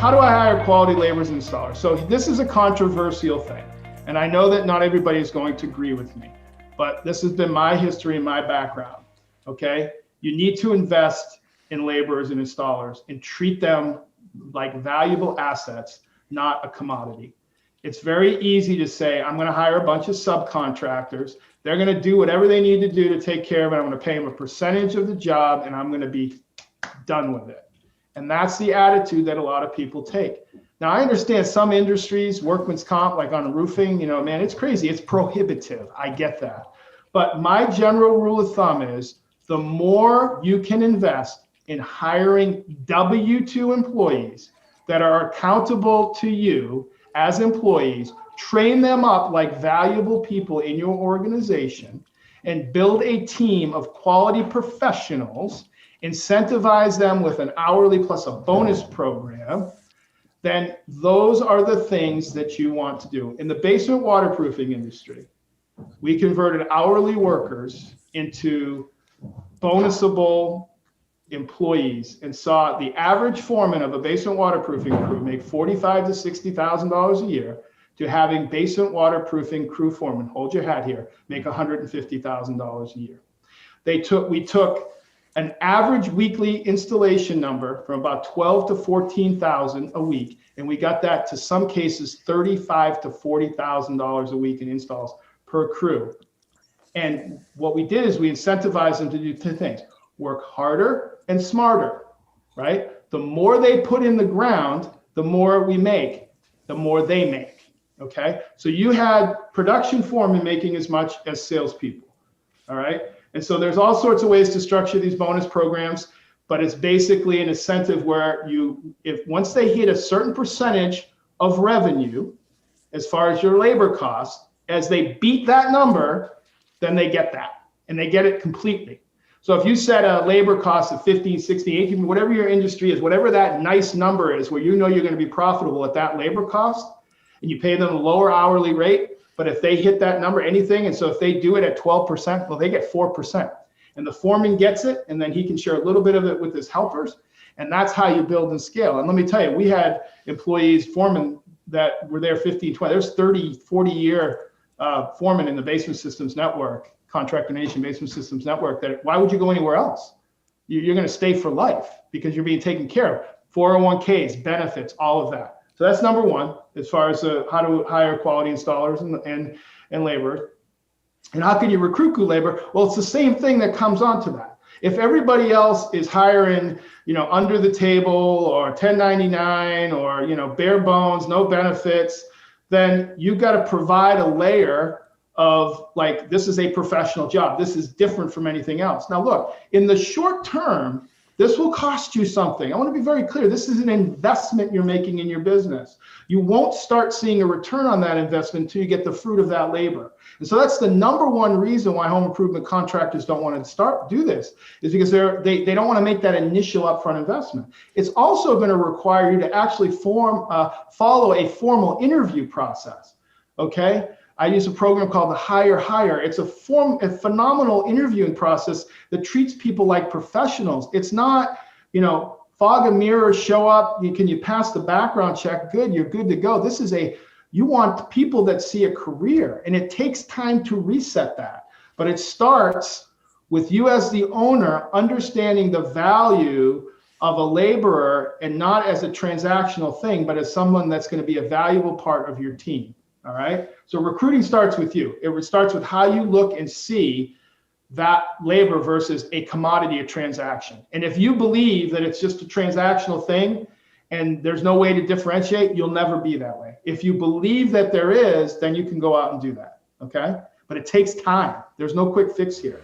how do I hire quality laborers and installers? So this is a controversial thing. And I know that not everybody is going to agree with me, but this has been my history and my background, okay? You need to invest in laborers and installers and treat them like valuable assets, not a commodity. It's very easy to say, I'm going to hire a bunch of subcontractors. They're going to do whatever they need to do to take care of it. I'm going to pay them a percentage of the job and I'm going to be done with it. And that's the attitude that a lot of people take. Now, I understand some industries, workman's comp, like on roofing, you know, man, it's crazy. It's prohibitive. I get that. But my general rule of thumb is the more you can invest in hiring W-2 employees that are accountable to you as employees, train them up like valuable people in your organization, and build a team of quality professionals, incentivize them with an hourly plus a bonus program, then those are the things that you want to do. In the basement waterproofing industry, we converted hourly workers into bonusable employees and saw the average foreman of a basement waterproofing crew make $45,000 to $60,000 a year to having basement waterproofing crew foreman, hold your hat here, make $150,000 a year. We took an average weekly installation number from about 12 to 14,000 a week, and we got that to some cases $35,000 to $40,000 a week in installs per crew. And what we did is we incentivized them to do two things: work harder and smarter, right? The more they put in the ground, the more we make, the more they make, okay? So you had production foremen making as much as salespeople, all right? And so there's all sorts of ways to structure these bonus programs, but it's basically an incentive where if once they hit a certain percentage of revenue, as far as your labor costs, as they beat that number, then they get that, and they get it completely. So if you set a labor cost of 15, 16, 18, whatever your industry is, whatever that nice number is, where you know you're going to be profitable at that labor cost, and you pay them a lower hourly rate, but if they hit that number, anything, and so if they do it at 12%, well, they get 4%. And the foreman gets it, and then he can share a little bit of it with his helpers, and that's how you build and scale. And let me tell you, we had employees, foremen, that were there 15, 20, there's 30, 40-year foremen in the Basement Systems Network, Contractor Nation Basement Systems Network, that why would you go anywhere else? You're going to stay for life because you're being taken care of. 401ks, benefits, all of that. So that's number one, as far as how to hire quality installers and labor. And how can you recruit good labor? Well, it's the same thing that comes onto that. If everybody else is hiring, under the table or 1099 or, bare bones, no benefits, then you've got to provide a layer of like, this is a professional job. This is different from anything else. Now, look, in the short term, this will cost you something. I want to be very clear. This is an investment you're making in your business. You won't start seeing a return on that investment until you get the fruit of that labor. And so that's the number one reason why home improvement contractors don't want to do this, is because they don't want to make that initial upfront investment. It's also going to require you to actually follow a formal interview process, okay? I use a program called the Hire. It's a phenomenal interviewing process that treats people like professionals. It's not, fog a mirror, show up, can you pass the background check? Good, you're good to go. You want people that see a career, and it takes time to reset that. But it starts with you as the owner understanding the value of a laborer, and not as a transactional thing, but as someone that's going to be a valuable part of your team. All right. So recruiting starts with you. It starts with how you look and see that labor versus a commodity, a transaction. And if you believe that it's just a transactional thing and there's no way to differentiate, you'll never be that way. If you believe that there is, then you can go out and do that. Okay. But it takes time. There's no quick fix here.